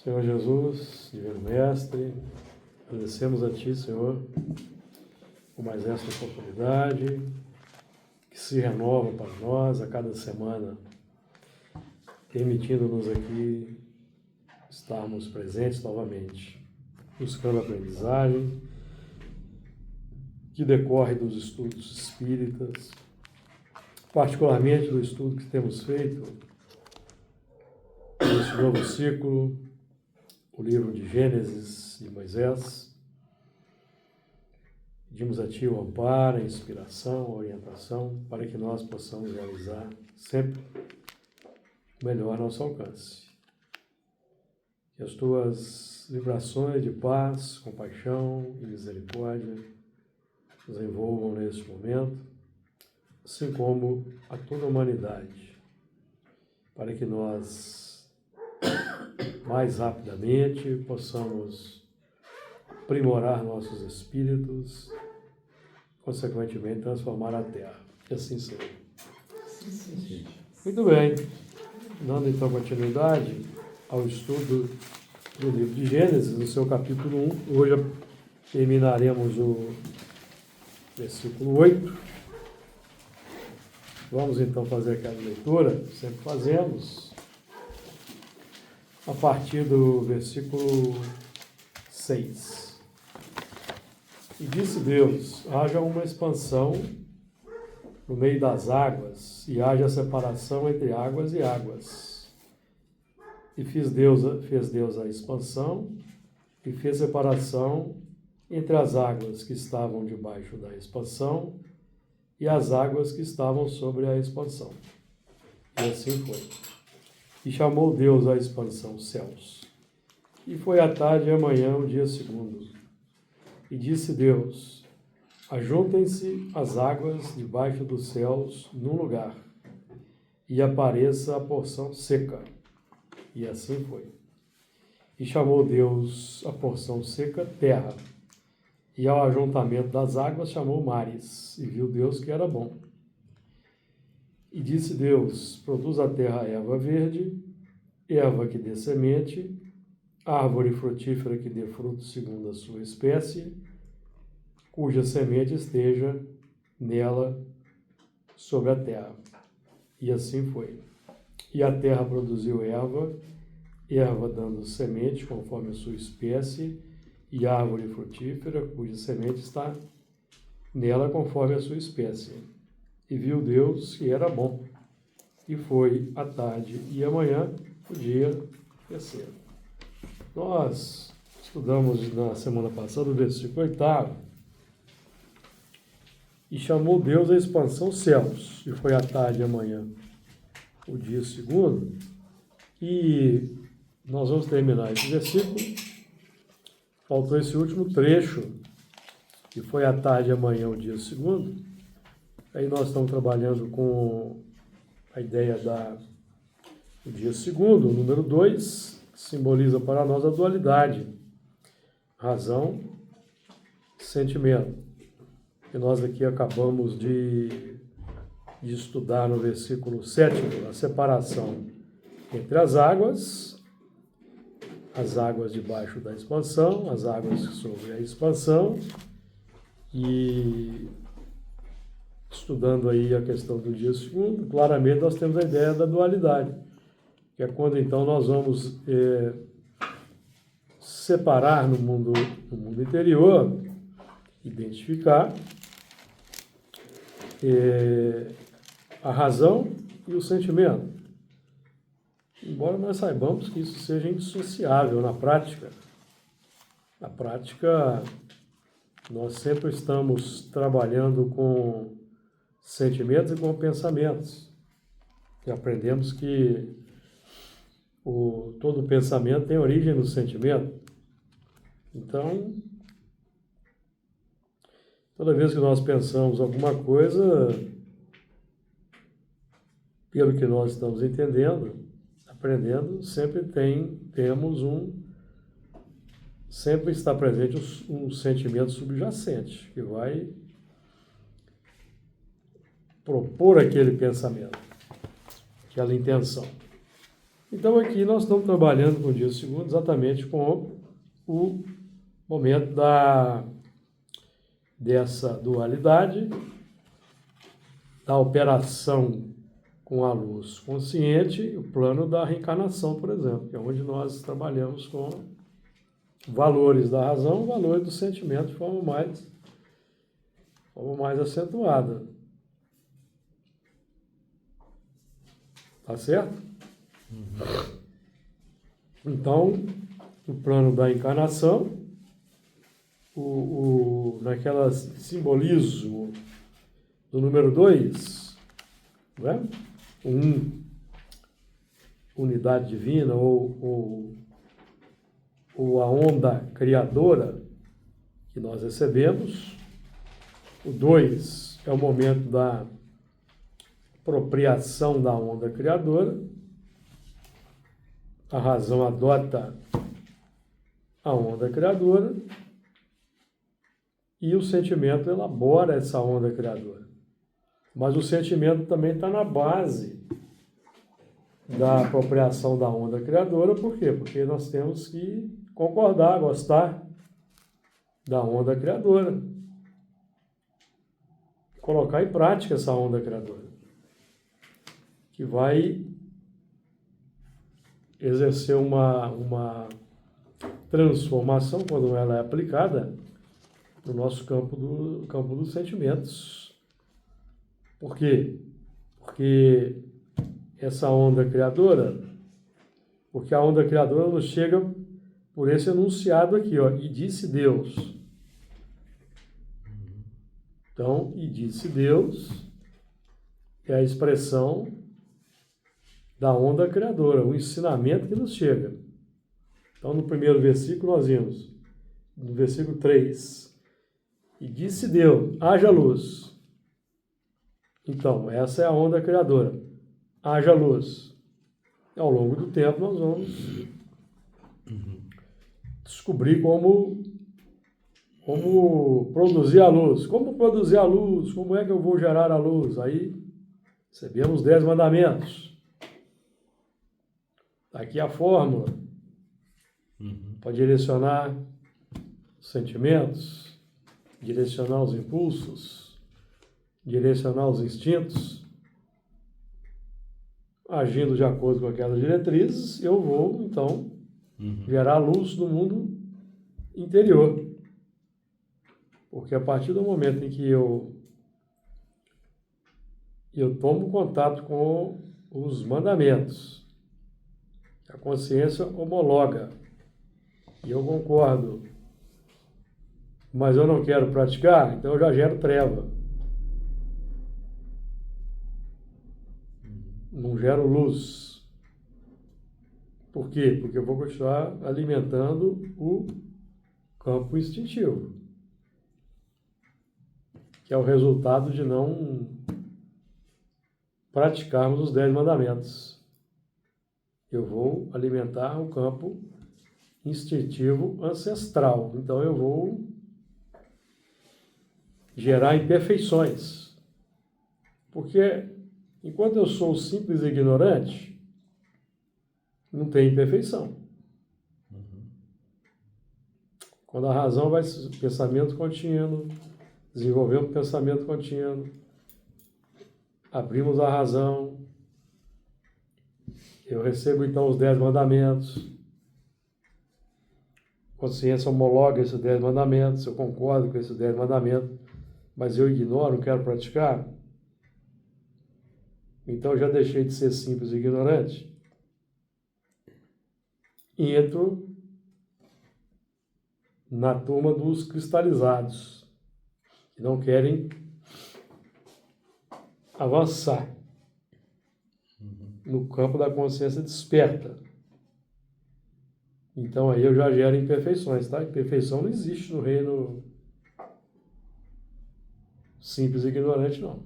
Senhor Jesus, Divino Mestre, agradecemos a Ti, Senhor, por mais esta oportunidade que se renova para nós a cada semana, permitindo-nos aqui estarmos presentes novamente, buscando a aprendizagem que decorre dos estudos espíritas, particularmente do estudo que temos feito neste novo ciclo, o livro de Gênesis de Moisés. Pedimos a Ti o amparo, a inspiração, a orientação, para que nós possamos realizar sempre o melhor ao nosso alcance. Que as Tuas vibrações de paz, compaixão e misericórdia nos envolvam neste momento, assim como a toda a humanidade, para que nós mais rapidamente possamos aprimorar nossos espíritos, consequentemente transformar a Terra. Que assim seja. Sim. Muito bem. Dando então continuidade ao estudo do livro de Gênesis, no seu capítulo 1. Hoje terminaremos o versículo 8. Vamos então fazer aquela leitura, sempre fazemos, a partir do versículo 6. E disse Deus: haja uma expansão no meio das águas, e haja separação entre águas e águas. E fez Deus a expansão, e fez separação entre as águas que estavam debaixo da expansão e as águas que estavam sobre a expansão. E assim foi. E chamou Deus a expansão céus. E foi à tarde e amanhã o dia segundo. E disse Deus: ajuntem-se as águas debaixo dos céus num lugar, e apareça a porção seca. E assim foi. E chamou Deus a porção seca terra, e ao ajuntamento das águas chamou mares, e viu Deus que era bom. E disse Deus: produz a terra erva verde, erva que dê semente, árvore frutífera que dê fruto segundo a sua espécie, cuja semente esteja nela sobre a terra. E assim foi. E a terra produziu erva dando semente conforme a sua espécie, e árvore frutífera, cuja semente está nela conforme a sua espécie. E viu Deus que era bom. E foi à tarde e amanhã o dia terceiro. Nós estudamos na semana passada o versículo 8. E chamou Deus a expansão céus. E foi à tarde e amanhã o dia segundo. E nós vamos terminar esse versículo. Faltou esse último trecho, que foi à tarde e amanhã o dia segundo. Aí nós estamos trabalhando com a ideia do dia segundo, o número 2, que simboliza para nós a dualidade, razão e sentimento. E nós aqui acabamos de estudar no versículo 7, a separação entre as águas debaixo da expansão, as águas sobre a expansão, e estudando aí a questão do dia segundo, claramente nós temos a ideia da dualidade, que é quando então nós vamos separar no mundo interior, identificar a razão e o sentimento. Embora nós saibamos que isso seja indissociável na prática. Na prática, nós sempre estamos trabalhando com sentimentos e com pensamentos. E aprendemos que todo pensamento tem origem no sentimento. Então, toda vez que nós pensamos alguma coisa, pelo que nós estamos entendendo, aprendendo, sempre está presente um sentimento subjacente, que vai propor aquele pensamento, aquela intenção. Então aqui nós estamos trabalhando com o dia segundo exatamente com o momento dessa dualidade, da operação com a luz consciente, o plano da reencarnação, por exemplo, que é onde nós trabalhamos com valores da razão, valores do sentimento de forma mais acentuada. Tá certo? Então, o plano da encarnação, naquela simbolismo do número 2, não é? Unidade divina ou a onda criadora que nós recebemos. O 2 é o momento da apropriação da onda criadora. A razão adota a onda criadora e o sentimento elabora essa onda criadora. Mas o sentimento também está na base da apropriação da onda criadora. Por quê? Porque nós temos que concordar, gostar da onda criadora. Colocar em prática essa onda criadora, que vai exercer uma transformação quando ela é aplicada no nosso campo dos sentimentos. Por quê? Porque essa onda criadora, porque a onda criadora nos chega por esse enunciado aqui, ó, e disse Deus. Então, e disse Deus é a expressão da onda criadora, o ensinamento que nos chega. Então, no primeiro versículo nós vimos, no versículo 3, e disse Deus, haja luz. Então, essa é a onda criadora. Haja luz. Ao longo do tempo nós vamos descobrir como produzir a luz. Como produzir a luz? Como é que eu vou gerar a luz? Aí recebemos 10 mandamentos. Aqui a fórmula para direcionar os sentimentos, direcionar os impulsos, direcionar os instintos. Agindo de acordo com aquelas diretrizes, eu vou, então, gerar luz no mundo interior. Porque a partir do momento em que eu tomo contato com os mandamentos, a consciência homologa, e eu concordo, mas eu não quero praticar, então eu já gero treva. Não gero luz. Por quê? Porque eu vou continuar alimentando o campo instintivo, que é o resultado de não praticarmos os 10 mandamentos. Eu vou alimentar o campo instintivo ancestral. Então eu vou gerar imperfeições. Porque enquanto eu sou simples e ignorante, não tem imperfeição. Quando a razão vai pensamento contínuo, desenvolvemos pensamento contínuo, abrimos a razão, eu recebo então os 10 mandamentos, a consciência homologa esses 10 mandamentos, eu concordo com esses 10 mandamentos, mas eu ignoro, não quero praticar, então eu já deixei de ser simples e ignorante e entro na turma dos cristalizados, que não querem avançar no campo da consciência desperta. Então aí eu já gero imperfeições, tá? Imperfeição não existe no reino simples e ignorante, não.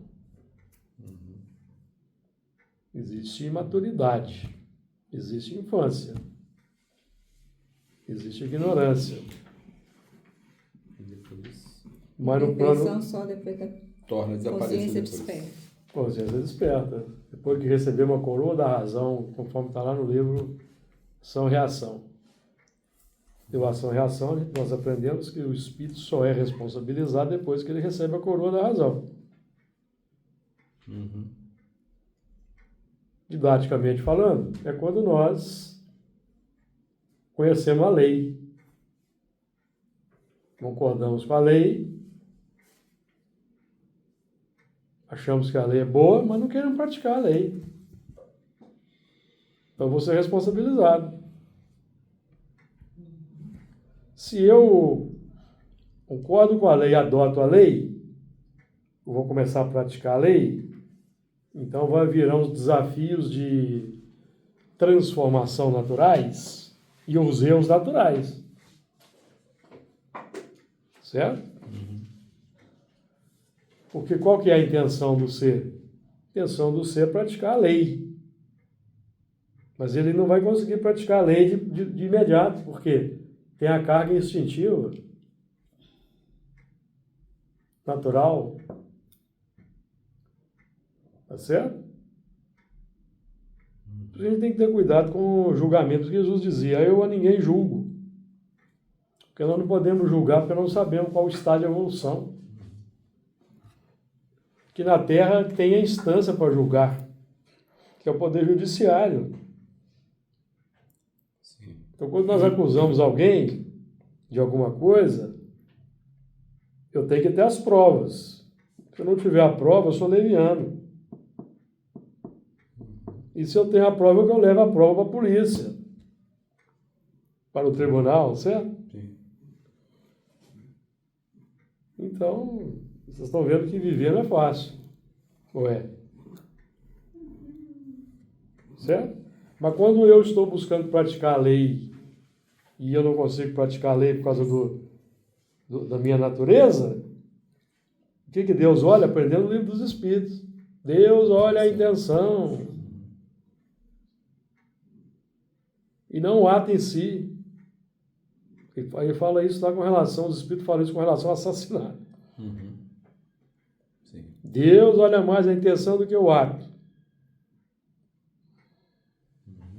Existe imaturidade, existe infância, existe ignorância. Mas no plano só depois da torna consciência desaparecer depois. desperta. Consciência desperta. Depois que receber uma coroa da razão, conforme está lá no livro Ação e Reação. Deu ação e reação, nós aprendemos que o espírito só é responsabilizado depois que ele recebe a coroa da razão. Uhum. Didaticamente falando, é quando nós conhecemos a lei, concordamos com a lei, achamos que a lei é boa, mas não queremos praticar a lei. Então vou ser responsabilizado. Se eu concordo com a lei e adoto a lei, eu vou começar a praticar a lei, então vai virar uns desafios de transformação naturais e os erros naturais. Certo? Porque qual que é a intenção do ser? A intenção do ser é praticar a lei. Mas ele não vai conseguir praticar a lei de imediato, porque tem a carga instintiva, natural. Tá certo? A gente tem que ter cuidado com o julgamento que Jesus dizia: eu a ninguém julgo. Porque nós não podemos julgar porque não sabemos qual o estágio de evolução. Que na Terra tem a instância para julgar, que é o Poder Judiciário. Sim. Então, quando nós acusamos alguém de alguma coisa, eu tenho que ter as provas. Se eu não tiver a prova, eu sou leviano. E se eu tenho a prova, eu levo a prova para a polícia, para o tribunal, certo? Sim. Então, vocês estão vendo que viver não é fácil. Ou é? Certo? Mas quando eu estou buscando praticar a lei e eu não consigo praticar a lei por causa da minha natureza, o que Deus olha? Aprendendo no livro dos Espíritos. Deus olha a intenção e não o ato em si. Ele fala isso lá com relação, os Espíritos falam isso com relação ao assassinato. Uhum. Sim. Deus olha mais a intenção do que o ato.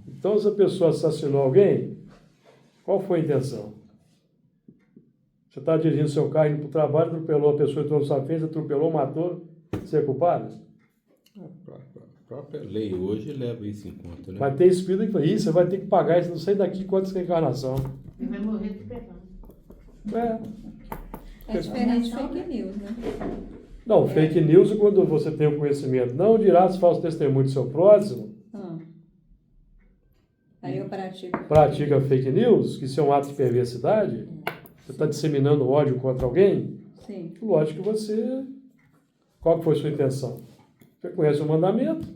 Então, se a pessoa assassinou alguém, qual foi a intenção? Você está dirigindo seu carro, indo para o trabalho, atropelou a pessoa, entrou na sua frente, atropelou, matou, você é culpado? A própria lei hoje leva isso em conta, né? Mas tem espírito que fala: "Ih, você vai ter que pagar isso, não sei daqui quantas reencarnação." Ele vai morrer de pecado. É. É diferente de fake news, né? Não, fake news é quando você tem o conhecimento. Não dirás falso testemunho do seu próximo, Aí eu pratico. pratica fake news, que isso é um ato de perversidade, você está disseminando ódio contra alguém, Sim. lógico que você... Qual que foi a sua intenção? Você conhece o mandamento.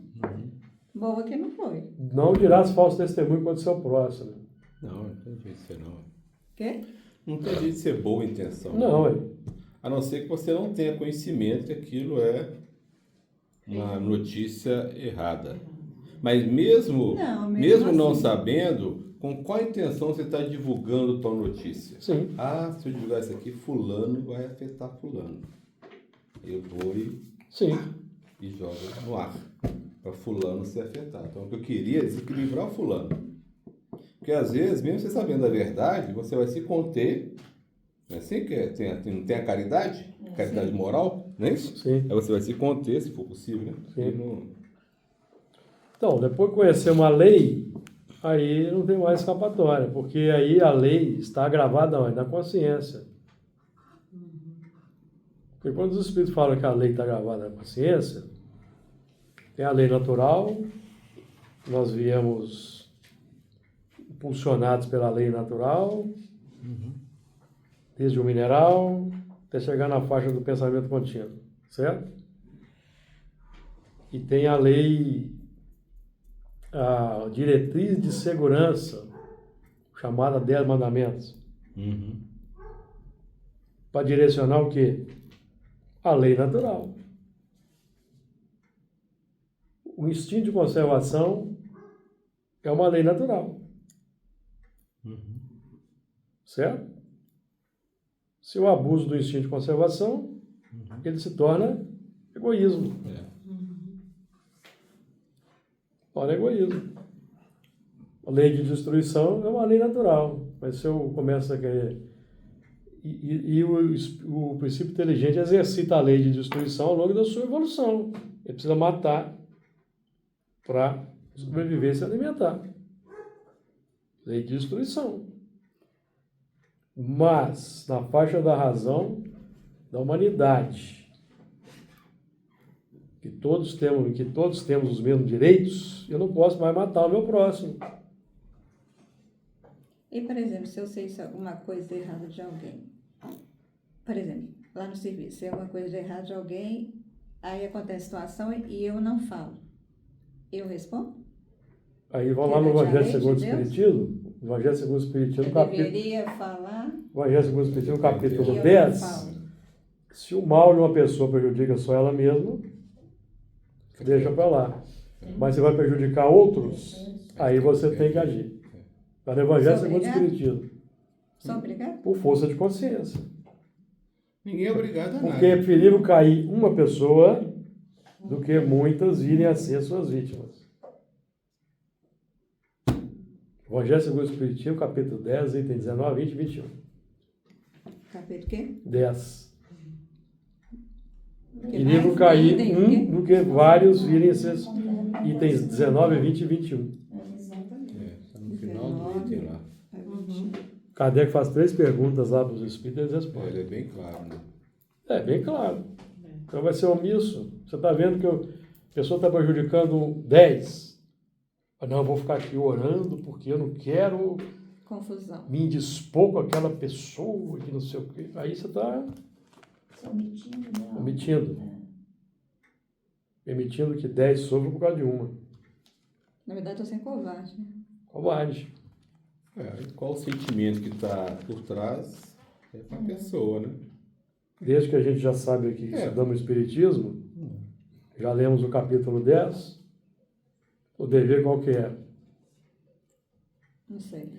Boa que não foi. Não dirás falso testemunho contra o seu próximo. Não tem jeito de ser não. Quê? Não tem jeito de ser boa intenção. Não, é. A não ser que você não tenha conhecimento que aquilo é uma notícia errada. Mas mesmo não sabendo, com qual intenção você está divulgando tal notícia? Sim. Ah, se eu divulgar isso aqui, fulano vai afetar fulano. Eu vou Sim. e jogo no ar, para fulano ser afetado. Então, o que eu queria é desequilibrar o fulano. Porque, às vezes, mesmo você sabendo a verdade, você vai se conter. Não é assim que não tem a caridade? Caridade moral, não é isso? Sim. Aí você vai se conter, se for possível, né? Sim. E não... Então, depois que conhecer uma lei, aí não tem mais escapatória, porque aí a lei está gravada onde? Na consciência. Porque quando os Espíritos falam que a lei está gravada na consciência, tem a lei natural, nós viemos impulsionados pela lei natural, desde o mineral até chegar na faixa do pensamento contínuo, certo? E tem a lei, a diretriz de segurança, chamada 10 mandamentos, para direcionar o quê? A lei natural. O instinto de conservação é uma lei natural. Certo? Se eu abuso do instinto de conservação, ele se torna egoísmo. Olha, é egoísmo. A lei de destruição é uma lei natural, mas se eu começo a querer... o princípio inteligente exercita a lei de destruição ao longo da sua evolução. Ele precisa matar para sobreviver e se alimentar. Lei de destruição. Mas, na faixa da razão da humanidade, que todos temos os mesmos direitos, eu não posso mais matar o meu próximo. E, por exemplo, se eu sei alguma coisa errada de alguém, por exemplo, lá no serviço, se é alguma coisa errada de alguém, aí acontece a situação e eu não falo, eu respondo? Aí vão lá no Evangelho segundo o Espiritismo, Evangelho segundo o Espiritismo, Eu deveria falar Evangelho segundo o Espiritismo, e capítulo eu não 10, falo. se o mal de uma pessoa prejudica só ela mesma, deixa para lá. Mas se vai prejudicar outros, aí você tem que agir. Está no Evangelho segundo o Espiritismo. Só obrigado? Por força de consciência. Ninguém é obrigado a nada. Porque é preferível cair uma pessoa do que muitas virem a ser suas vítimas. Evangelho segundo o Espiritismo, capítulo 10, item 19, 20 e 21. Capítulo quê? 10. Que Preferível mais? cair Item um quê? do que vários virem a ser itens 19, 20 e 21. Tá no final do item lá. Kardec faz 3 perguntas lá para os espíritos e eles respondem. Ele é bem claro, né? É bem claro. Então vai ser omisso. Você está vendo que a pessoa está prejudicando 10. Não, eu vou ficar aqui orando porque eu não quero Confusão. me indispor com aquela pessoa que não sei o quê. Aí você está omitindo. Permitindo que 10 sofram por causa de uma. Na verdade, eu estou sendo covarde, né? Covarde. E qual o sentimento que está por trás é para a pessoa, né? Desde que a gente já sabe aqui que estudamos o Espiritismo, já lemos o capítulo 10, o dever qual que é? Não sei.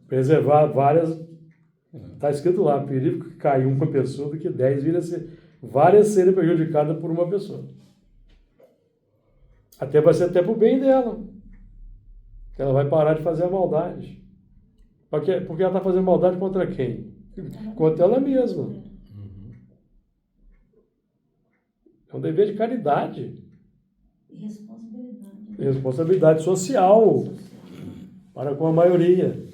Preservar várias... Está escrito lá, perigo que caiu uma pessoa do que 10 virem a ser... Várias serem prejudicadas por uma pessoa. Até vai ser até para o bem dela. Ela vai parar de fazer a maldade. Porque ela está fazendo maldade contra quem? Contra ela mesma. É um dever de caridade. E responsabilidade. Responsabilidade social para com a maioria.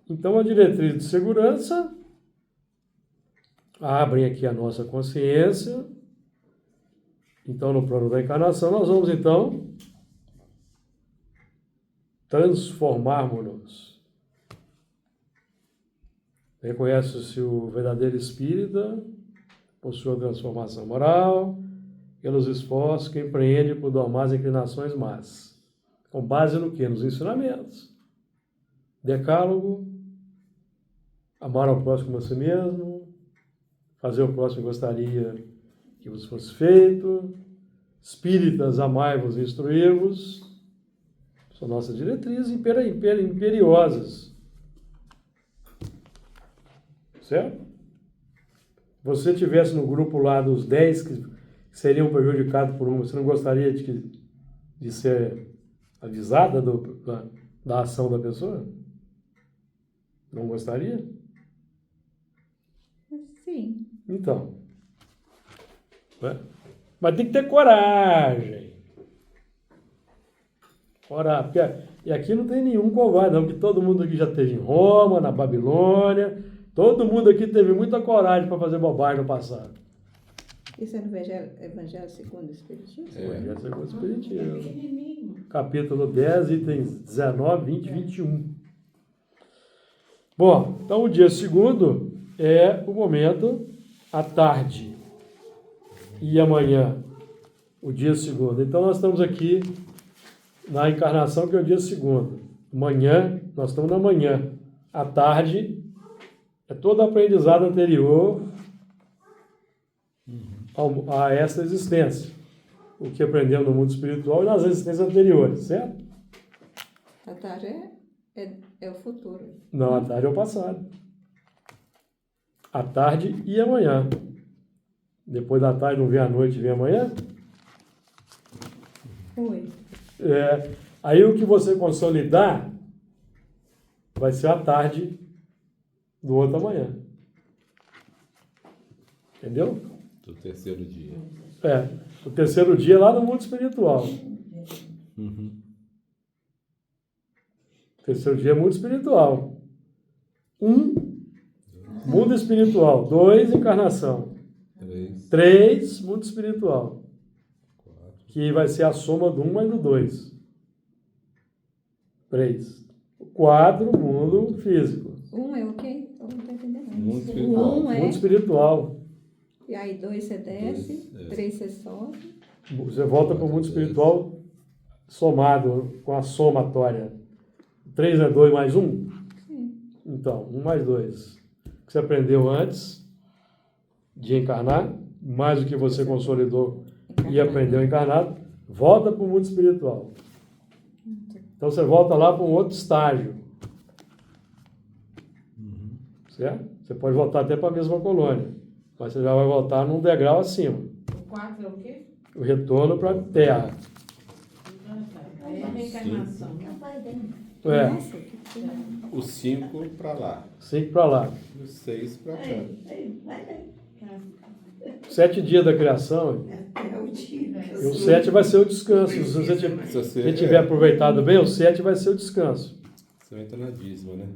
Então a diretriz de segurança abre aqui a nossa consciência. Então, no plano da encarnação, nós vamos, então, transformarmos-nos. Reconhece-se o verdadeiro espírita, por sua transformação moral, pelos esforços que empreende por domar as inclinações más. Com base no quê? Nos ensinamentos. Decálogo, amar ao próximo a si mesmo, fazer o próximo que gostaria que vos fosse feito, espíritas, amai-vos e instruí-vos, são nossas diretrizes imperiosas. Certo? Se você estivesse no grupo lá dos 10 que seriam prejudicados por uma, você não gostaria de ser avisada da ação da pessoa? Não gostaria? Sim. Então, né? Mas tem que ter coragem. E aqui não tem nenhum covarde, não, porque todo mundo aqui já esteve em Roma, na Babilônia, todo mundo aqui teve muita coragem para fazer bobagem no passado. Isso é no Evangelho segundo o Espiritismo? Evangelho segundo o Espiritismo. Pequenininho. Capítulo 10, itens 19, 20 e 21. Bom, então o dia segundo é o momento à tarde. E amanhã, o dia segundo. Então nós estamos aqui na encarnação, que é o dia segundo. Amanhã, nós estamos na manhã. À tarde, é todo aprendizado anterior a essa existência. O que aprendemos no mundo espiritual e nas existências anteriores, certo? A tarde é o futuro. Não, à tarde é o passado. À tarde e amanhã. Depois da tarde não vem à noite, vem amanhã? Foi. Aí o que você consolidar vai ser a tarde do outro amanhã. Entendeu? Do terceiro dia. O terceiro dia é lá no mundo espiritual. Uhum. O terceiro dia é mundo espiritual. 1, mundo espiritual. 2, encarnação. 3, mundo espiritual. 4. Que vai ser a soma do 1 mais do 2. 3. 4, mundo físico. É o quê? Eu não tô entendendo. Mundo espiritual. É. Mundo espiritual. E aí 2 você desce, 2, 3 você sobe. Você volta para o mundo espiritual somado com a somatória. 3 é 2 mais 1? Sim. Então, 1 mais 2. O que você aprendeu antes de encarnar, mais o que você consolidou e aprendeu encarnado, volta para o mundo espiritual. Então você volta lá para um outro estágio. Certo? Você pode voltar até para a mesma colônia, mas você já vai voltar num degrau acima. O 4 é o quê? O retorno para a Terra. É a reencarnação. É o pai dele. Nossa, que coisa. O 5 para lá. 5 para lá. E o 6 para cá. Aí, vai daí. 7 dias da criação, É o dia. e o 7 vai ser o descanso. Se você tiver aproveitado bem, o 7 vai ser o descanso. Você entra na dízima, né?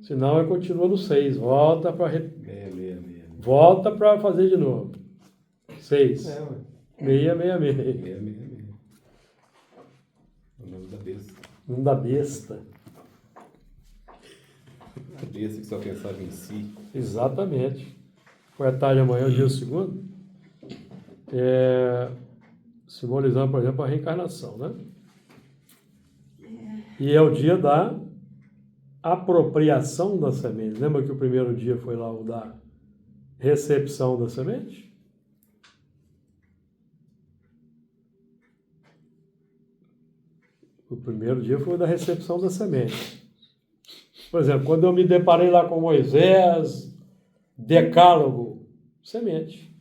Senão, continua no 6. Volta para Meia. volta para fazer de novo. 6. ué. 666. O nome da besta. Não dá besta. A besta que só pensava em si. Exatamente. Foi a tarde amanhã, o dia segundo. Simbolizando, por exemplo, a reencarnação, né? E é o dia da apropriação da semente. Lembra que o primeiro dia foi lá o da recepção da semente? O primeiro dia foi o da recepção da semente. Por exemplo, quando eu me deparei lá com Moisés, decálogo, semente.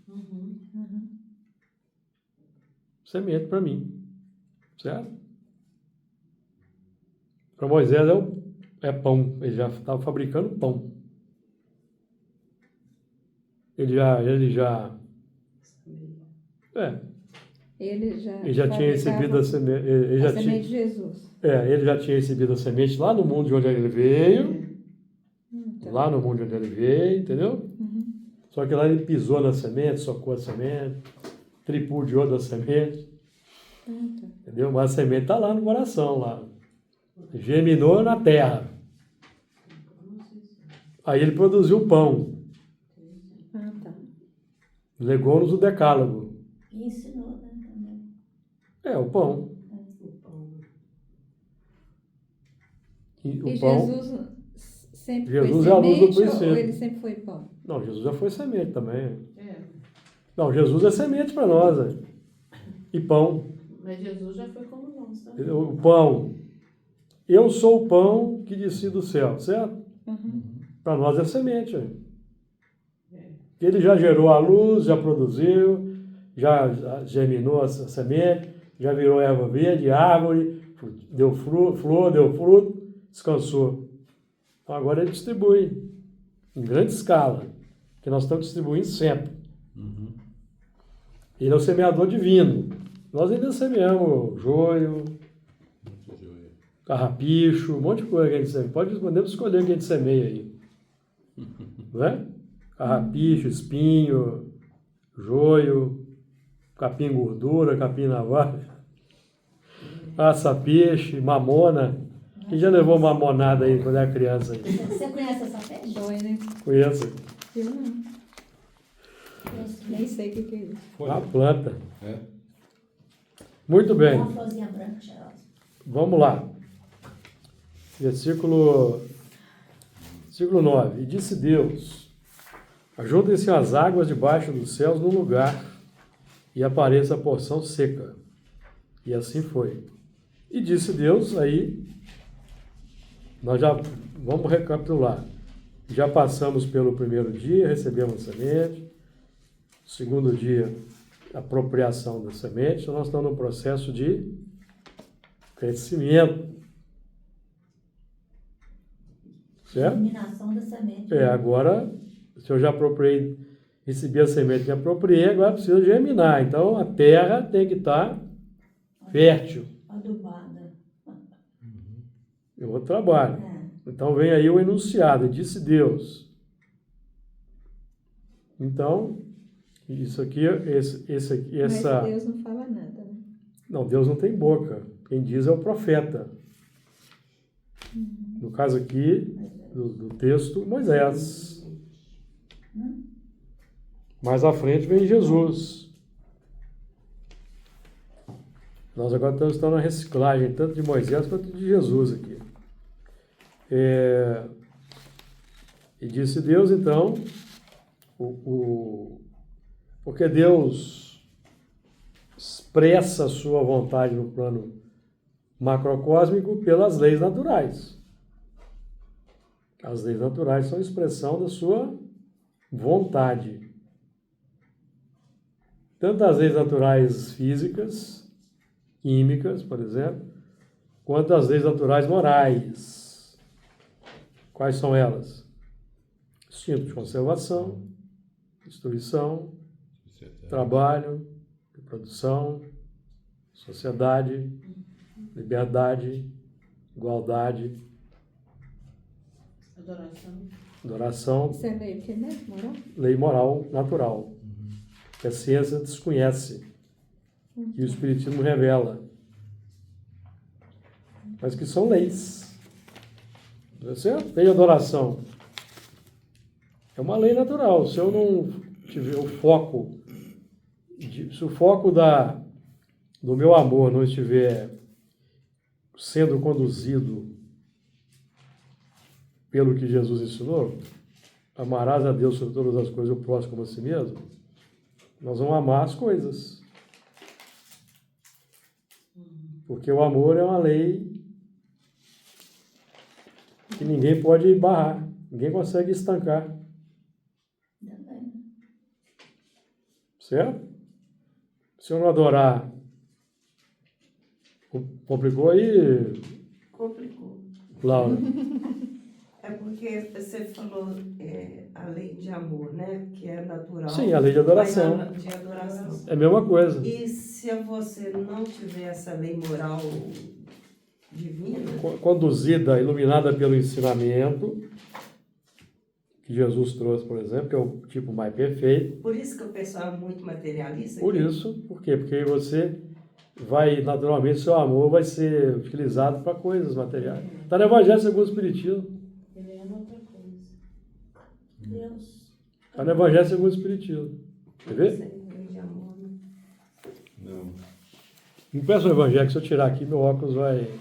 Semente para mim. Certo? Para Moisés é pão. Ele já estava fabricando pão. Ele já Ele já tinha recebido a semente. Ele já semente tinha, de Jesus. ele já tinha recebido a semente lá no mundo de onde ele veio. Então, Lá no mundo de onde ele veio, entendeu? Uhum. Só que lá ele pisou na semente, socou a semente, tripudiou da semente, Tá. entendeu? Mas a semente está lá no coração, lá. Germinou na terra. Aí ele produziu pão, Tá. legou-nos o decálogo. E ensinou, né, também. O pão. E o E pão. Jesus sempre Jesus foi é a luz do semente princípio. ou ele sempre foi pão? Não, Jesus já foi semente também. É. Não, Jesus é semente para nós. E pão. Mas Jesus já foi como nós, tá? O pão. Eu sou o pão que desci do céu, certo? Uhum. Para nós é semente. Ele já gerou a luz, já produziu, já germinou a semente, já virou erva verde, árvore, deu flor, deu fruto, descansou. Então agora ele distribui em grande escala, que nós estamos distribuindo sempre. Ele é o semeador divino. Nós ainda semeamos joio, carrapicho, um monte de coisa que a gente semeia. Podemos escolher o que a gente semeia aí. Não é? Carrapicho, espinho, joio, capim gordura, capim navalha, aça-peixe, mamona. Quem já levou mamonada aí quando era criança? Aí? Você conhece essa peixe? Dói, né? Conhece? Eu não. Nem sei o que é isso. A planta. É. Muito bem. Uma florzinha branca cheirosa. Vamos lá. Versículo 9. E disse Deus: ajuntem-se as águas debaixo dos céus num lugar, e apareça a porção seca. E assim foi. E disse Deus, aí, nós já vamos recapitular. Já passamos pelo primeiro dia, recebemos a semente, segundo dia, apropriação da semente, então nós estamos num processo de crescimento. Certo? Eliminação da semente. Agora, se eu já apropriei, recebi a semente que apropriei, agora preciso germinar. Então, a terra tem que estar fértil. Adubada. É outro trabalho. É. Então, vem aí o enunciado, disse Deus. Então, isso aqui, essa... Mas Deus não fala nada, né? Não, Deus não tem boca. Quem diz é o profeta. No caso aqui, do texto, Moisés. Mais à frente vem Jesus. Nós agora estamos na reciclagem, tanto de Moisés quanto de Jesus aqui. E disse Deus, então, porque Deus expressa a sua vontade no plano macrocósmico pelas leis naturais. As leis naturais são expressão da sua vontade. Tanto as leis naturais físicas, químicas, por exemplo, quanto as leis naturais morais. Quais são elas? Instinto de conservação, destruição, trabalho, reprodução, sociedade, liberdade, igualdade, adoração, Isso é meio que mesmo, moral? lei moral natural, que a ciência desconhece, que o Espiritismo revela, mas que são leis. Certo? Lei de adoração. É uma lei natural. Se eu não tiver o foco, se o foco do meu amor não estiver sendo conduzido pelo que Jesus ensinou, amarás a Deus sobre todas as coisas, o próximo como a si mesmo, nós vamos amar as coisas. Porque o amor é uma lei que ninguém pode barrar, ninguém consegue estancar. Certo? Se eu não adorar, complicou aí, Complicou. Laura? É porque você falou a lei de amor, né? Que é natural. Sim, a lei de adoração. Mas de adoração. É a mesma coisa. E se você não tiver essa lei moral divina, Conduzida, iluminada pelo ensinamento que Jesus trouxe, por exemplo, que é o tipo mais perfeito. por isso que o pessoal é muito materialista. Por isso, por quê? Porque você vai, naturalmente, seu amor vai ser utilizado para coisas materiais. Está no Evangelho segundo o Espiritismo. Ele é outra coisa. Deus. Está no Evangelho segundo o Espiritismo. Quer ver? Lei de amor, né? Não. Me peça o Evangelho, que se eu tirar aqui, meu óculos vai...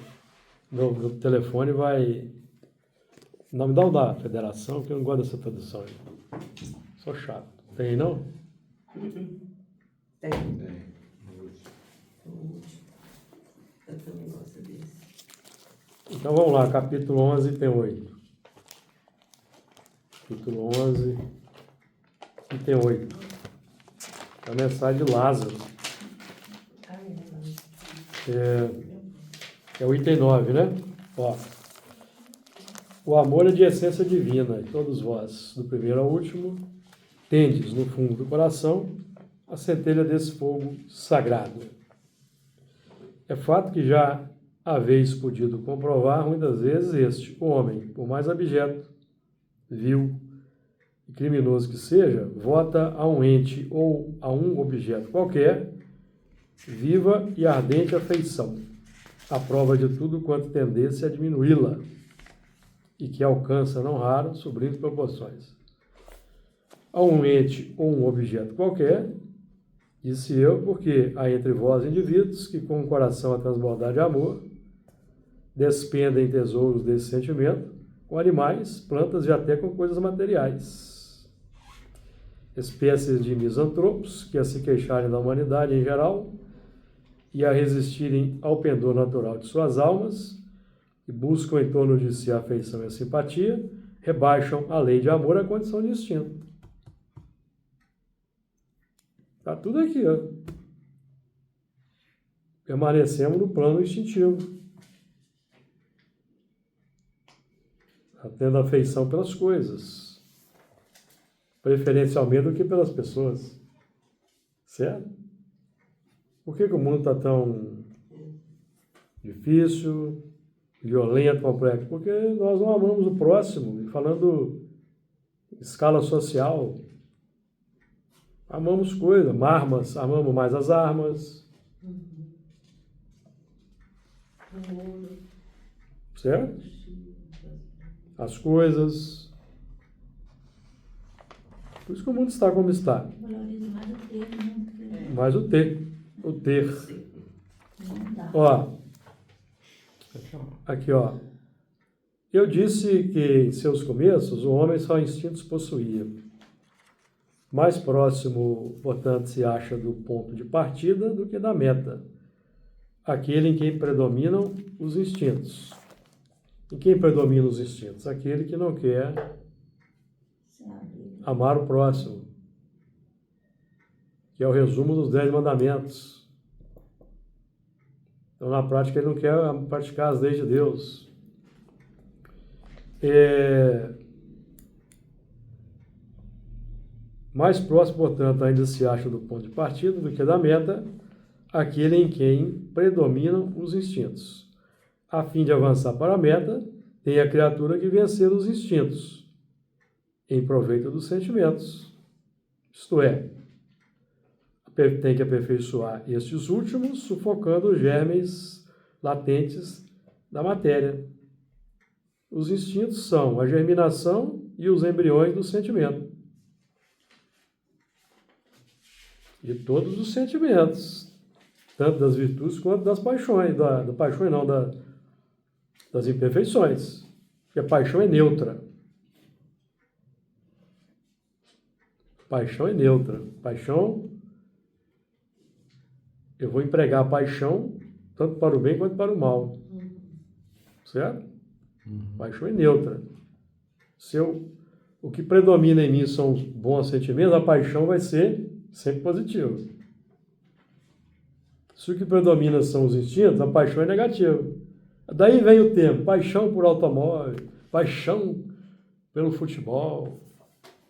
Meu telefone vai... Não, me dá o da federação, porque eu não gosto dessa tradução aí. Sou chato. Tem, não? Tem. O último. Eu também gosto desse. Então vamos lá, capítulo 11, item 8. Capítulo 11, item 8. A mensagem de Lázaro. É o item 9, né? Ó. O amor é de essência divina, e todos vós, do primeiro ao último, tendes no fundo do coração a centelha desse fogo sagrado. É fato que já haveis podido comprovar muitas vezes este, o homem, por mais abjeto, vil e criminoso que seja, vota a um ente ou a um objeto qualquer, viva e ardente afeição, à prova de tudo quanto tendesse a diminuí-la, e que alcança, não raro, sublimes proporções. A um ente ou um objeto qualquer, disse eu, porque há entre vós indivíduos que, com o coração a transbordar de amor, despendem tesouros desse sentimento, com animais, plantas e até com coisas materiais. Espécies de misantropos que, a se queixarem da humanidade em geral e a resistirem ao pendor natural de suas almas, e buscam em torno de si a afeição e a simpatia, rebaixam a lei de amor à condição de instinto. Está tudo aqui, ó. Permanecemos no plano instintivo. Tendo afeição pelas coisas. Preferencialmente do que pelas pessoas. Certo? Por que o mundo está tão difícil, violento, complexo? Porque nós não amamos o próximo. E falando em escala social, amamos coisas, armas, amamos mais as armas. Certo? As coisas. Por isso que o mundo está como está. Valoriza mais o ter, né? Mais o ter. O ter. Não dá. Ó. Aqui, ó. Eu disse que em seus começos o homem só instintos possuía. Mais próximo, portanto, se acha do ponto de partida do que da meta. Aquele em quem predominam os instintos. Em quem predomina os instintos? Aquele que não quer amar o próximo, que é o resumo dos 10 mandamentos. Então, na prática, ele não quer praticar as leis de Deus. Mais próximo, portanto, ainda se acha do ponto de partida do que da meta, aquele em quem predominam os instintos. A fim de avançar para a meta, tem a criatura que vencer os instintos, em proveito dos sentimentos. Isto é, tem que aperfeiçoar estes últimos, sufocando os germes latentes da matéria. Os instintos são a germinação e os embriões do sentimento. De todos os sentimentos, tanto das virtudes quanto das paixões, das imperfeições. Porque a paixão é neutra. Paixão é neutra. Paixão, eu vou empregar a paixão tanto para o bem quanto para o mal. Certo? Paixão é neutra. O que predomina em mim são os bons sentimentos, a paixão vai ser sempre positiva. Se o que predomina são os instintos, a paixão é negativa. Daí vem o termo, paixão por automóvel, paixão pelo futebol.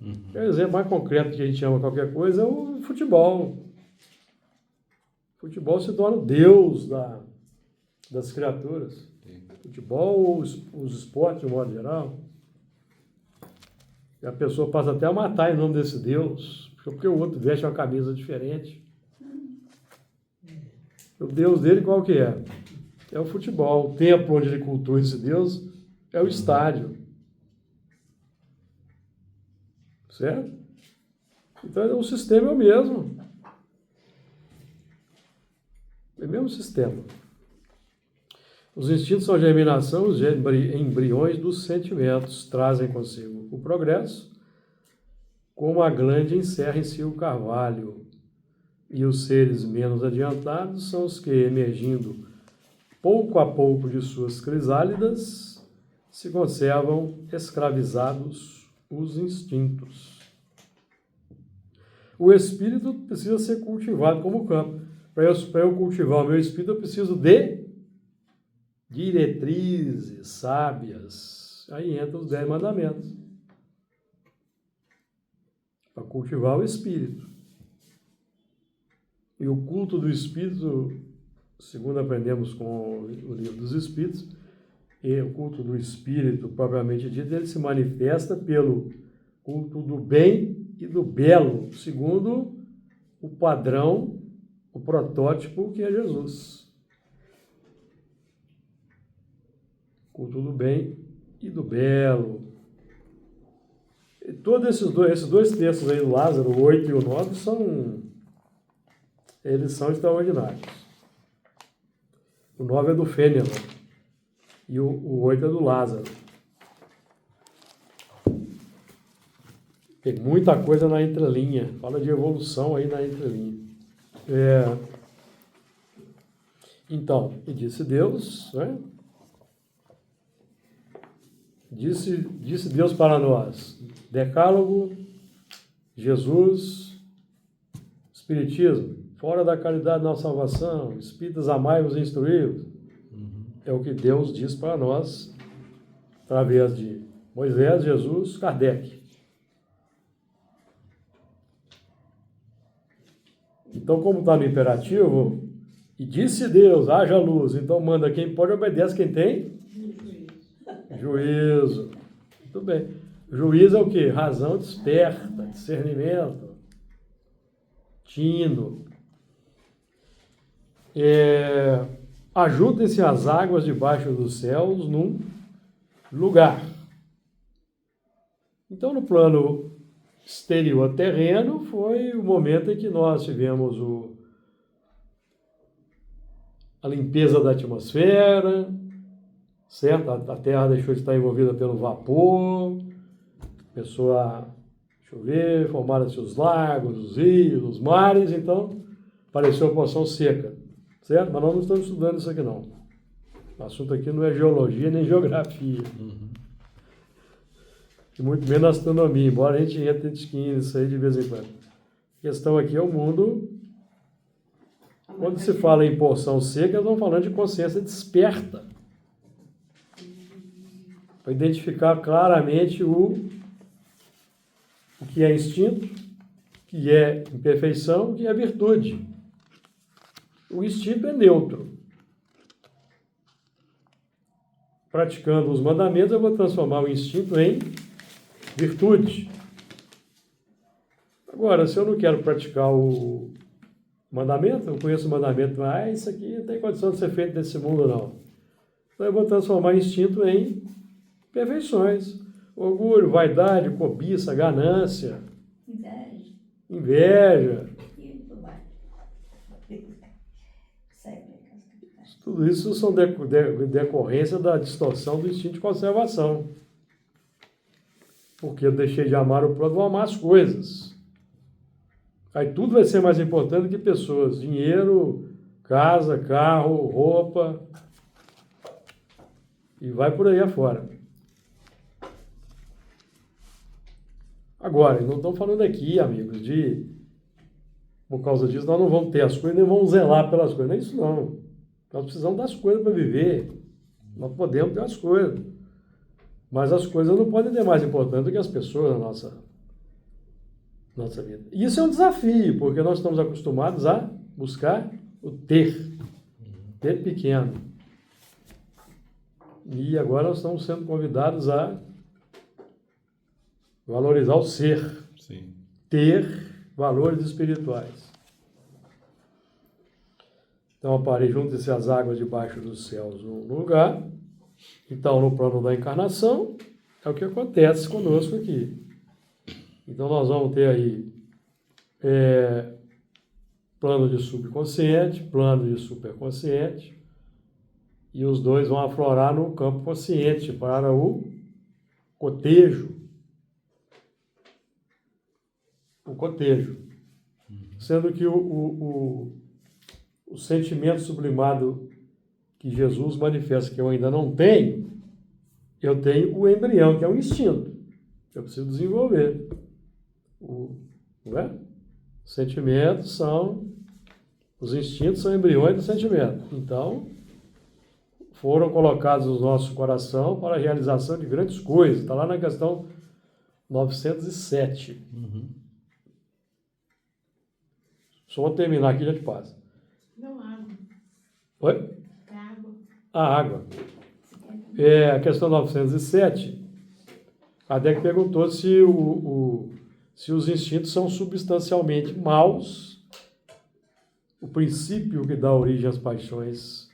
O exemplo mais concreto que a gente ama qualquer coisa é o futebol. O futebol se torna o Deus das criaturas. Futebol, os esportes de modo geral. E a pessoa passa até a matar em nome desse Deus, porque o outro veste uma camisa diferente. O Deus dele qual que é? É o futebol. O templo onde ele cultua esse Deus é o estádio. Certo? Então o sistema é o mesmo. É o mesmo sistema. Os instintos são a germinação, os embriões dos sentimentos, trazem consigo o progresso, como a glande encerra em si o carvalho. E os seres menos adiantados são os que, emergindo pouco a pouco de suas crisálidas, se conservam escravizados os instintos. O espírito precisa ser cultivado como campo. Para eu cultivar o meu espírito, eu preciso de diretrizes sábias. Aí entram os 10 mandamentos. Para cultivar o espírito. E o culto do espírito, segundo aprendemos com o livro dos Espíritos, e o culto do espírito, propriamente dito, ele se manifesta pelo culto do bem e do belo, segundo o padrão, o protótipo que é Jesus. Culto do bem e do belo. E todos esses dois textos aí do Lázaro, o 8 e o 9, eles são extraordinários. O 9 é do Fênelon e o 8 é do Lázaro. Tem muita coisa na entrelinha. Fala de evolução aí na entrelinha. Então, e disse Deus, né? Disse Deus para nós, Decálogo, Jesus, Espiritismo, fora da caridade não há salvação, espíritas amai-vos e instruí-vos. É o que Deus diz para nós, através de Moisés, Jesus, Kardec. Então, como está no imperativo, e disse Deus, haja luz, então manda quem pode, obedece quem tem juízo. Muito bem. Juízo é o quê? Razão desperta, discernimento, tino. Ajuntem-se as águas debaixo dos céus num lugar. Então, no plano exterior terreno, foi o momento em que nós tivemos a limpeza da atmosfera, certo? A Terra deixou de estar envolvida pelo vapor, começou a chover, formaram-se os lagos, os rios, os mares, então apareceu a porção seca, certo? Mas nós não estamos estudando isso aqui não. O assunto aqui não é geologia nem geografia. E muito menos astronomia, embora a gente entre nisso aí de vez em quando. A questão aqui é o mundo. Quando se fala em porção seca, estamos falando de consciência desperta. Para identificar claramente o que é instinto, o que é imperfeição, o que é virtude. O instinto é neutro. Praticando os mandamentos, eu vou transformar o instinto em virtude. Agora, se eu não quero praticar o mandamento, eu conheço o mandamento, mas isso aqui não tem condição de ser feito nesse mundo, não. Então eu vou transformar o instinto em perfeições. Orgulho, vaidade, cobiça, ganância, inveja. Tudo isso são decorrência da distorção do instinto de conservação. Porque eu deixei de amar o próximo, vou amar as coisas. Aí tudo vai ser mais importante do que pessoas. Dinheiro, casa, carro, roupa. E vai por aí afora. Agora, não estamos falando aqui, amigos, por causa disso, nós não vamos ter as coisas, nem vamos zelar pelas coisas. Não é isso, não. Nós precisamos das coisas para viver. Nós podemos ter as coisas. Mas as coisas não podem ter mais importância do que as pessoas na nossa vida. E isso é um desafio, porque nós estamos acostumados a buscar o ter pequeno. E agora nós estamos sendo convidados a valorizar o ser. Sim. Ter valores espirituais. Então, aparei junto-se as águas debaixo dos céus num lugar. Então, no plano da encarnação, é o que acontece conosco aqui. Então, nós vamos ter aí plano de subconsciente, plano de superconsciente, e os dois vão aflorar no campo consciente para o cotejo. O cotejo. Sendo que o sentimento sublimado que Jesus manifesta que eu ainda não tenho, eu tenho o embrião, que é um instinto. Eu preciso desenvolver. Não é? Os instintos são embriões do sentimento. Então, foram colocados no nosso coração para a realização de grandes coisas. Está lá na questão 907. Só vou terminar aqui e já te passo. Não, água. Oi? Água. A água. A questão 907, Kardec perguntou se os instintos são substancialmente maus, o princípio que dá origem às paixões,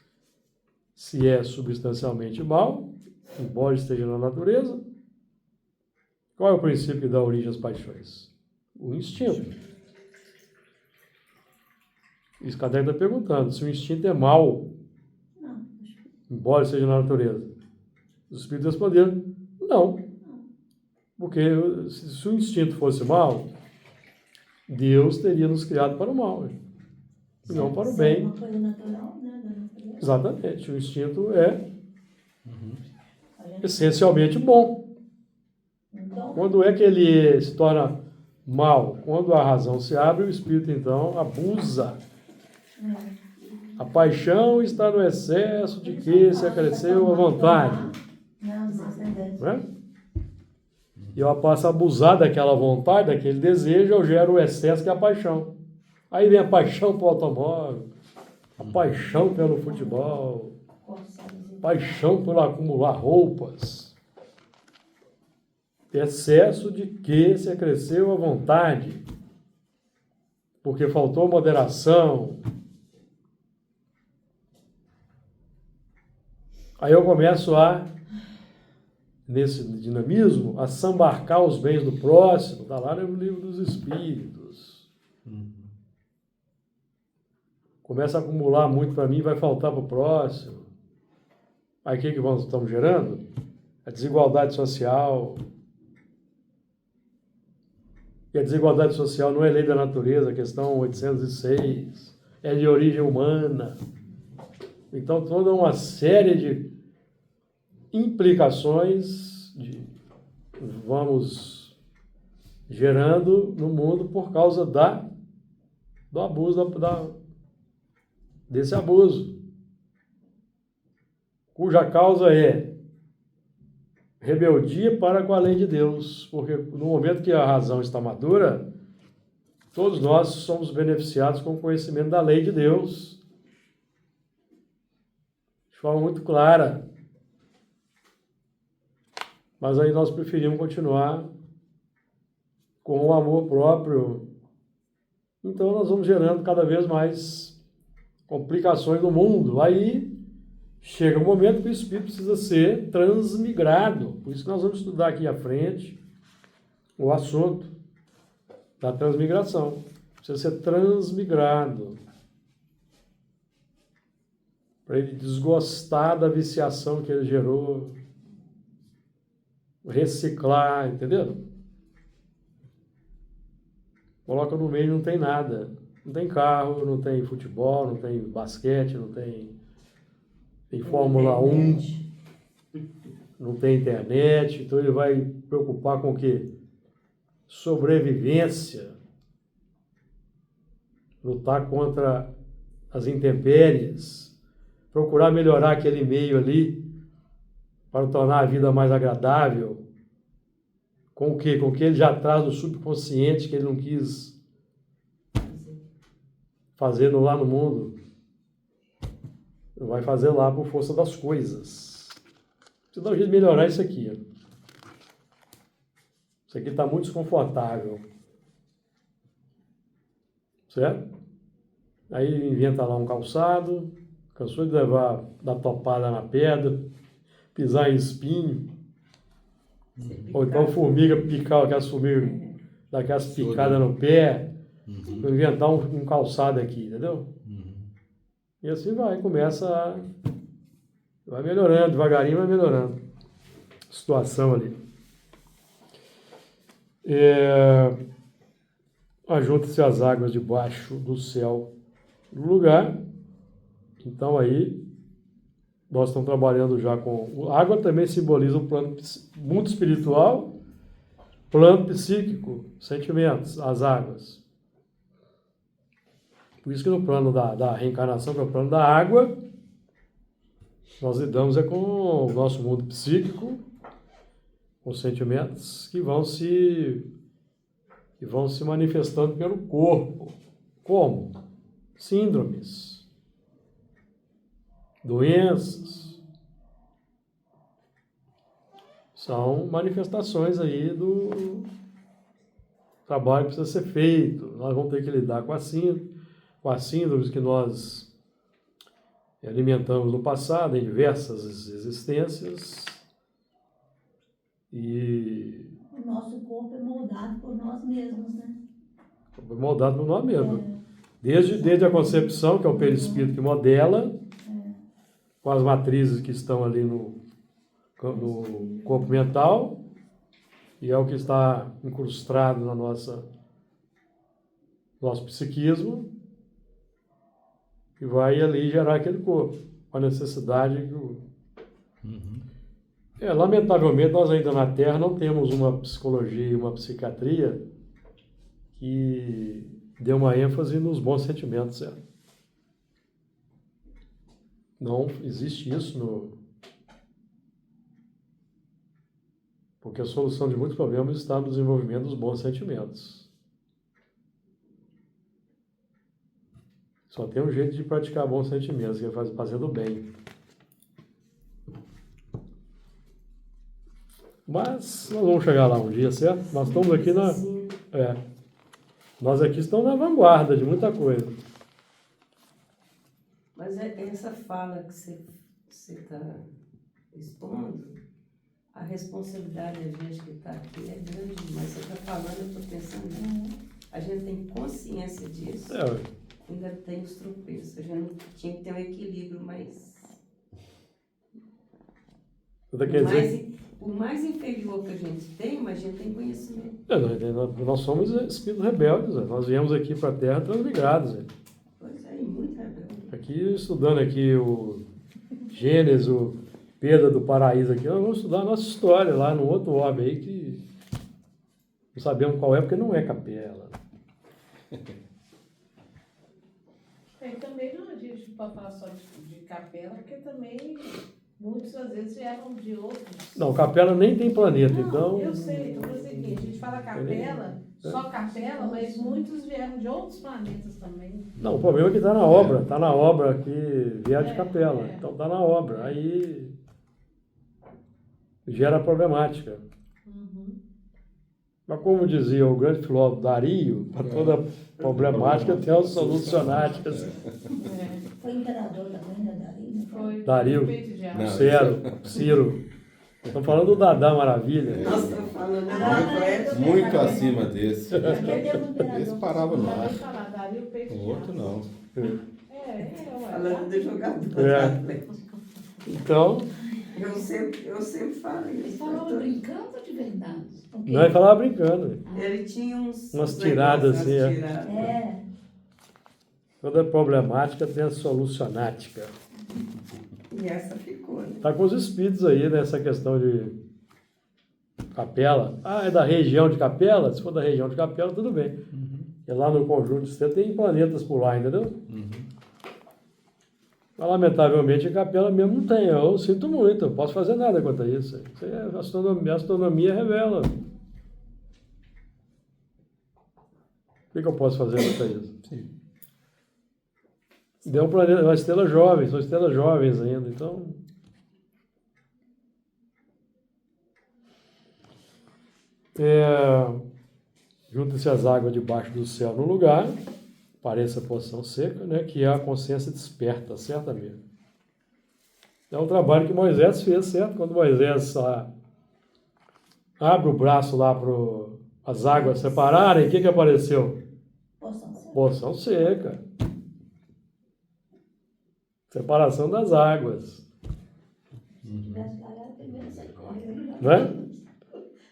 se é substancialmente mau, embora esteja na natureza. Qual é o princípio que dá origem às paixões? O instinto. Isso Kardec está perguntando, se o instinto é mau, embora seja na natureza. Os espíritos responderam, não. Porque se o instinto fosse mau, Deus teria nos criado para o mal, e não para o bem. É uma coisa natural, né, da natureza. Exatamente. O instinto é essencialmente bom. Então, Quando é que ele se torna mal. Quando a razão se abre, o espírito então abusa. A paixão está no excesso de que se acresceu a vontade. Não, descendente. Né? E eu passo a abusar daquela vontade, daquele desejo, eu gero o excesso que é a paixão. Aí vem a paixão pelo automóvel, a paixão pelo futebol, paixão por acumular roupas. Excesso de que se acresceu a vontade, porque faltou moderação. Aí eu começo nesse dinamismo, a sambarcar os bens do próximo, está lá no livro dos Espíritos. Começa a acumular muito para mim, vai faltar para o próximo. Aí o que estamos gerando? A desigualdade social. E a desigualdade social não é lei da natureza, questão 806, é de origem humana. Então, toda uma série de implicações vamos gerando no mundo por causa do abuso, desse abuso, cuja causa é rebeldia para com a lei de Deus, porque no momento que a razão está madura, todos nós somos beneficiados com o conhecimento da lei de Deus, de forma muito clara. Mas aí nós preferimos continuar com o amor próprio. Então nós vamos gerando cada vez mais complicações no mundo. Aí chega um momento que o espírito precisa ser transmigrado. Por isso que nós vamos estudar aqui à frente o assunto da transmigração. Precisa ser transmigrado. Para ele desgostar da viciação que ele gerou. Reciclar, entendeu? Coloca no meio, não tem nada. Não tem carro, não tem futebol, não tem basquete, não tem Fórmula 1, não tem internet. Então ele vai preocupar com o quê? Sobrevivência. Lutar contra as intempéries. Procurar melhorar aquele meio ali para tornar a vida mais agradável. Com o quê? Com o que ele já traz no subconsciente que ele não quis fazer lá no mundo. Vai fazer lá por força das coisas. Precisa dar um jeito de melhorar isso aqui. Isso aqui está muito desconfortável. Certo? Aí inventa lá um calçado, cansou de dar topada na pedra, pisar em espinho, ou então formiga picar, aquelas formigas, dar aquelas picadas no pé, inventar um calçado aqui, entendeu? E assim vai melhorando, devagarinho vai melhorando a situação ali. Ajunta-se as águas debaixo do céu do lugar. Então aí nós estamos trabalhando já com... A água também simboliza o plano mundo espiritual, plano psíquico, sentimentos, as águas. Por isso que no plano da reencarnação, que é o plano da água, nós lidamos com o nosso mundo psíquico, com sentimentos que vão se manifestando pelo corpo. Como? Síndromes. Doenças, são manifestações aí do trabalho que precisa ser feito. Nós vamos ter que lidar com as síndromes que nós alimentamos no passado, em diversas existências. E O nosso corpo é moldado por nós mesmos, né? moldado por nós mesmos. Desde a concepção, que é o perispírito que modela, com as matrizes que estão ali no corpo mental, e é o que está incrustado no nosso psiquismo, e vai ali gerar aquele corpo, com a necessidade lamentavelmente, nós ainda na Terra não temos uma psicologia e uma psiquiatria que dê uma ênfase nos bons sentimentos, certo? Não existe isso no... Porque a solução de muitos problemas está no desenvolvimento dos bons sentimentos. Só tem um jeito de praticar bons sentimentos, que é fazendo bem. Mas nós vamos chegar lá um dia, certo? Nós estamos aqui na... Nós aqui estamos na vanguarda de muita coisa. Mas essa fala que você está expondo, a responsabilidade da gente que está aqui é grande demais. Você está falando, eu estou pensando, a gente tem consciência disso, ainda tem os tropeços. A gente tinha que ter um equilíbrio, mas... O mais inferior que a gente tem, mas a gente tem conhecimento. Nós somos espíritos rebeldes, nós viemos aqui para a Terra transmigrados. Pois é, e muito rebelde. Aqui, estudando aqui o Gênesis, o Pedro do Paraíso aqui, nós vamos estudar a nossa história lá no outro orbe aí que não sabemos qual é, porque não é capela. E também não existe para falar só de capela, porque também muitos às vezes vieram de outros. Não, capela nem tem planeta, Não, então... eu sei, então é o seguinte, a gente fala capela, só capela, mas muitos vieram de outros planetas também. Não, o problema é que está na obra que vieram de capela, então está na obra, aí gera problemática. Mas como dizia o grande filósofo Dario, para toda problemática tem os solucionáticas. Foi imperador também, né, Dario? Não foi? Foi Dario, peito de ar. Não, Ciro. Estamos falando do Dadá Maravilha. Nós estamos falando Muito acima desse. Porque teve um imperador. Esse parava no ar. Acabei de falar, Dario peito O de outro ar. não. falando de jogador. É. Então, Eu sempre falo Ele isso. falava brincando ou de verdade? nós falava brincando. Ele tinha uns Umas uns tiradas negócios, assim, umas tiradas. É, Toda problemática tem a solucionática. E essa ficou, né? Está com os espíritos aí nessa questão de capela. Ah, é da região de capela? Se for da região de capela, tudo bem. E lá no conjunto de você tem planetas por lá, entendeu? Mas, lamentavelmente, a capela mesmo não tem. Eu sinto muito, eu não posso fazer nada quanto a isso. Isso é a astronomia revela. O que eu posso fazer quanto a isso? Sim. Deu um planeta, uma estrela jovem, são estrelas jovens ainda, então... Junta-se as águas debaixo do céu no lugar, pareça a poção seca, né, que a consciência desperta, certamente. É um trabalho que Moisés fez, certo? Quando Moisés abre o braço lá para as águas separarem, o que apareceu? poção seca. Poção seca. Separação das águas. Tivesse cagado, primeiro você corre. Não é?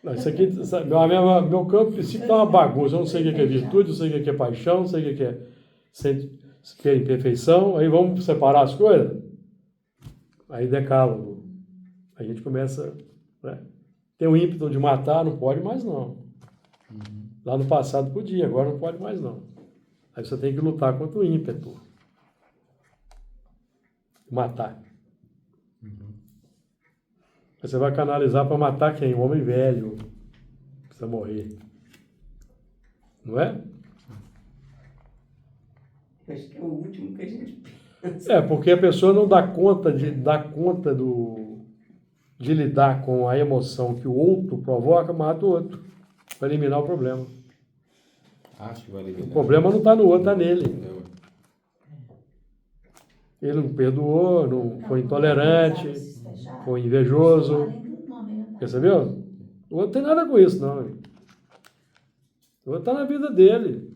Não, isso aqui, meu campo psíquico está uma bagunça. Eu não sei o que é virtude, não sei o que é paixão, não sei o que é imperfeição. Aí vamos separar as coisas. Aí decálogo. Aí a gente começa... Né? Tem o ímpeto de matar, não pode mais não. Lá no passado podia, agora não pode mais não. Aí você tem que lutar contra o ímpeto. Matar. Aí você vai canalizar para matar quem? O homem velho. Precisa morrer. Não é? Acho que é o último que a gente pensa. É, porque a pessoa não dá conta de lidar com a emoção que o outro provoca, mata o outro. Para eliminar o problema. Acho que vai eliminar. O problema não está no outro, está nele. É, ué. Ele não perdoou, não foi intolerante, foi invejoso. Percebeu? O outro tem nada com isso, não. O outro está na vida dele.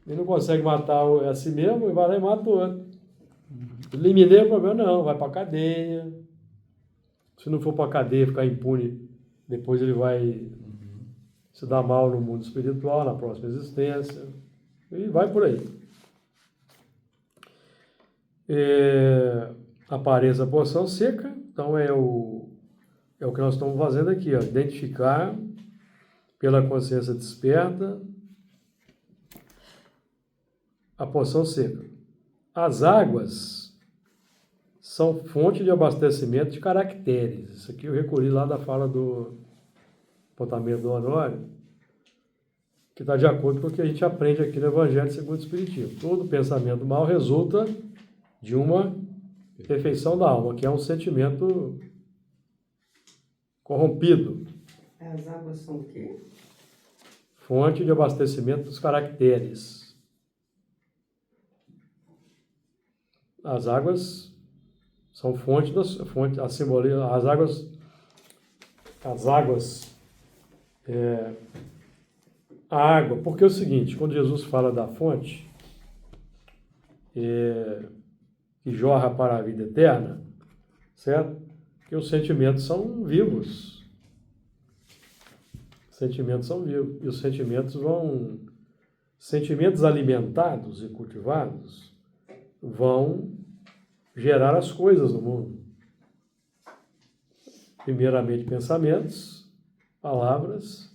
Ele não consegue matar a si mesmo e vai lá e mata o outro. Eliminei o problema, não. Vai para a cadeia. Se não for para a cadeia, ficar impune, depois ele vai se dar mal no mundo espiritual, na próxima existência. E vai por aí. Apareça a poção seca, então é o que nós estamos fazendo aqui, ó, identificar pela consciência desperta, a porção seca. As águas são fonte de abastecimento de caracteres. Isso aqui eu recolhi lá da fala do apontamento do Honório, que está de acordo com o que a gente aprende aqui no Evangelho segundo o Espiritismo. Todo pensamento mal resulta de uma perfeição da alma, que é um sentimento corrompido. As águas são o quê? Fonte de abastecimento dos caracteres. As águas são fonte a simbologia, as águas, a água, porque é o seguinte, quando Jesus fala da fonte, que jorra para a vida eterna, certo? Que os sentimentos são vivos. Sentimentos são vivos. E os sentimentos alimentados e cultivados vão gerar as coisas no mundo. Primeiramente, pensamentos, palavras,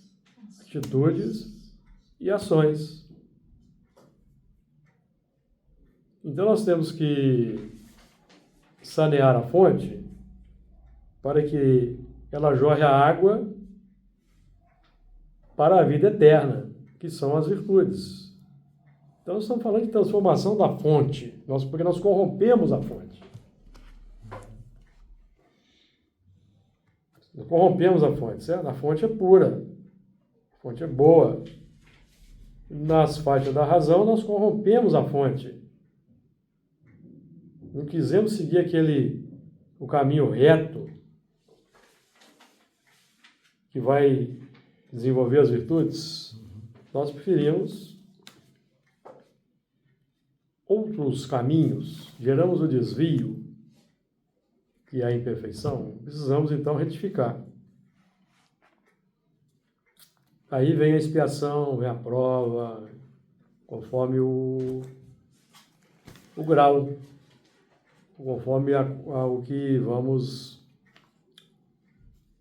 atitudes e ações. Então, nós temos que sanear a fonte para que ela jorre a água para a vida eterna, que são as virtudes. Então, nós estamos falando de transformação da fonte, porque nós corrompemos a fonte. Nós corrompemos a fonte, certo? A fonte é pura, a fonte é boa. Nas faixas da razão, nós corrompemos a fonte. Não quisemos seguir o caminho reto que vai desenvolver as virtudes. Nós preferimos outros caminhos, geramos o desvio, que é a imperfeição, precisamos então retificar. Aí vem a expiação, vem a prova, conforme o grau, conforme o que vamos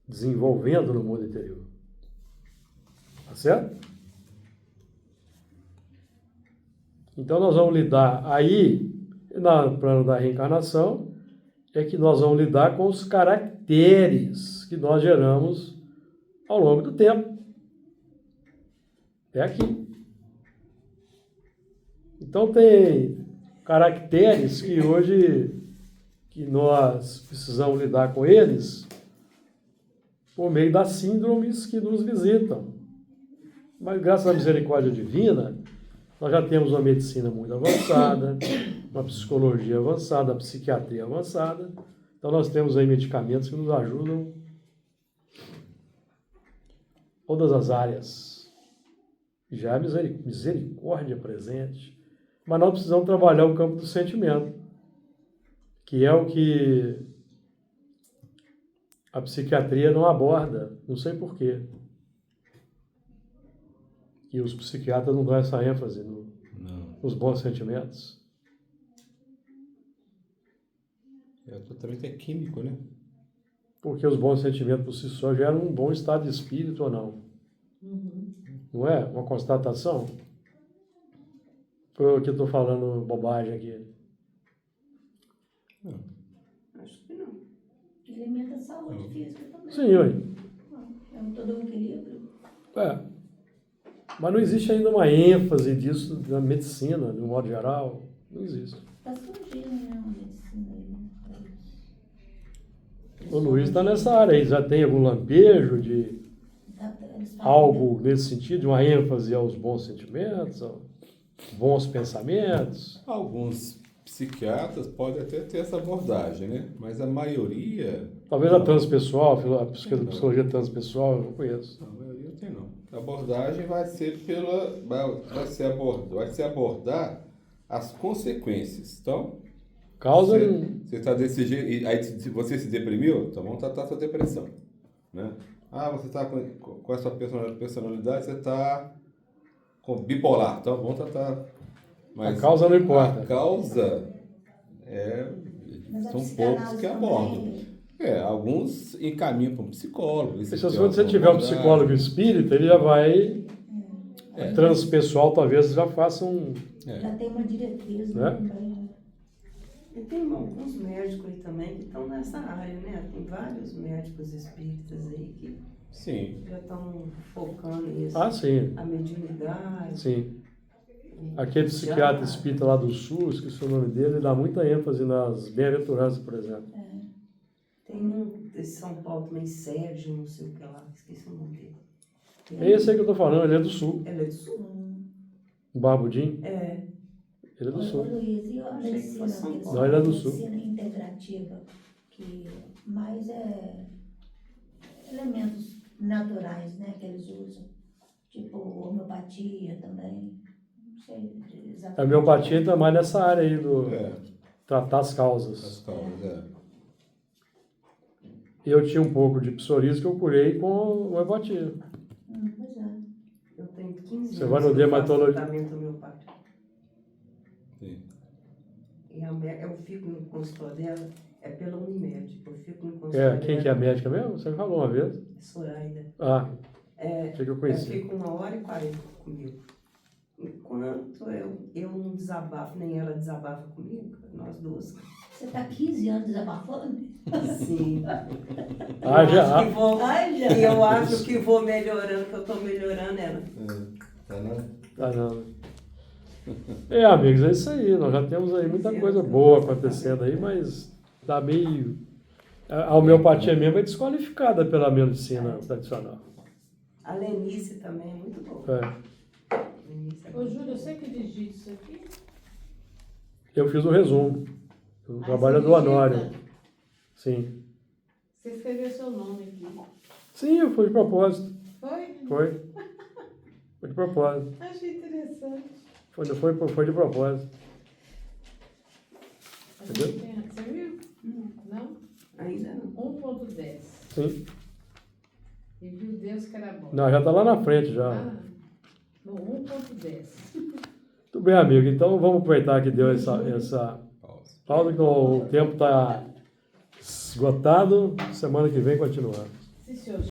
desenvolvendo no mundo interior. Tá certo? Então nós vamos lidar aí, no plano da reencarnação, é que nós vamos lidar com os caracteres que nós geramos ao longo do tempo. É aqui. Então tem caracteres que hoje que nós precisamos lidar com eles por meio das síndromes que nos visitam. Mas graças à misericórdia divina, nós já temos uma medicina muito avançada, uma psicologia avançada, uma psiquiatria avançada. Então nós temos aí medicamentos que nos ajudam em todas as áreas. Já é misericórdia presente. Mas nós precisamos trabalhar o campo do sentimento, que é o que a psiquiatria não aborda, não sei porquê. E os psiquiatras não dão essa ênfase nos bons sentimentos. O tratamento é químico, né? Porque os bons sentimentos por si só geram um bom estado de espírito ou não. Não é? Uma constatação? Ou eu que estou falando bobagem aqui? Acho que não. Ele alimenta a saúde física também. Sim, ué. É todo um equilíbrio. Mas não existe ainda uma ênfase disso na medicina, de um modo geral. Não existe. Está surgindo, né, uma medicina aí. O Luiz está nessa área aí. Já tem algum lampejo de algo nesse sentido, de uma ênfase aos bons sentimentos, aos bons pensamentos? Alguns psiquiatras podem até ter essa abordagem, né? Mas a maioria... Talvez a transpessoal, a psicologia transpessoal, eu não conheço. Não, a maioria tem não. A abordagem vai ser abordar as consequências. Então, Causa... você está desse jeito, aí você se deprimiu, então vamos tratar a sua depressão, né? Você está com essa personalidade, você está com bipolar, então vamos tratar. Mas a causa não importa. A causa Mas a são psicanálise poucos que abordam. também Alguns encaminham para um psicólogo. Se você tiver um psicólogo espírita, ele já vai, transpessoal, talvez já faça um... Já tem uma diretriz, Né? Também. E tem alguns médicos aí também que estão nessa área, né? Tem vários médicos espíritas aí que Sim. já estão focando nisso. Ah, sim, A mediunidade. sim. Aquele psiquiatra espírita lá do Sul, esqueci o nome dele, ele dá muita ênfase nas bem-aventuranças, por exemplo. Tem um de São Paulo também, Sérgio, não sei o que lá, esqueci o nome dele. É esse aí que eu tô falando, ele é do Sul. Ele é do Sul? O Barbudim, É. ele é do Ô, Sul. Luiz, e a Achei que medicina, fosse São que eles Paulo. Não, ele é do falam, Sul. medicina integrativa, que mais é elementos naturais, né, que eles usam, tipo homeopatia também, não sei exatamente. A homeopatia entra mais nessa área aí do É, tratar as as causas. causas, Eu tinha um pouco de psoríase que eu curei com homeopatia. Pois é. Eu tenho 15 anos. Você vai no que eu faço dermatologista? tratamento homeopático. Sim. E eu fico no consultório dela, é pela Unimed. Eu fico no consultório É, quem que é a médica mesmo? Você me falou uma vez. Soraida. Ah, É, achei que eu eu conhecia. fico 1h40 comigo. Enquanto eu não desabafo, nem ela desabafa comigo, nós duas. Você está 15 anos desabafando? Sim. Ah, eu já. acho que vou, Ai, já. e eu acho que vou melhorando, que eu estou melhorando ela. Tá na... Tá não. É, amigos, é isso aí. Nós já temos aí muita coisa boa acontecendo aí, mas tá meio... A homeopatia mesmo é desqualificada pela medicina tradicional. A Lenice também é muito boa. É. Lenice é Ô, Júlio, você que digita isso aqui? Eu fiz o resumo. O Ah, trabalho é você do Honório. digita? Sim. Você escreveu seu nome aqui. Sim, eu fui de propósito. Foi? Foi. Foi de propósito. Achei interessante. Foi de propósito. A gente tem- Você viu? Não? Ainda não. 1.10. Sim. E viu Deus que era bom. Não, já tá lá na frente já. Ah, no 1.10. Tudo bem, amigo. Então vamos aproveitar que deu essa Pausa. pausa, que o tempo está esgotado. Semana que vem continuamos. Sim, senhor.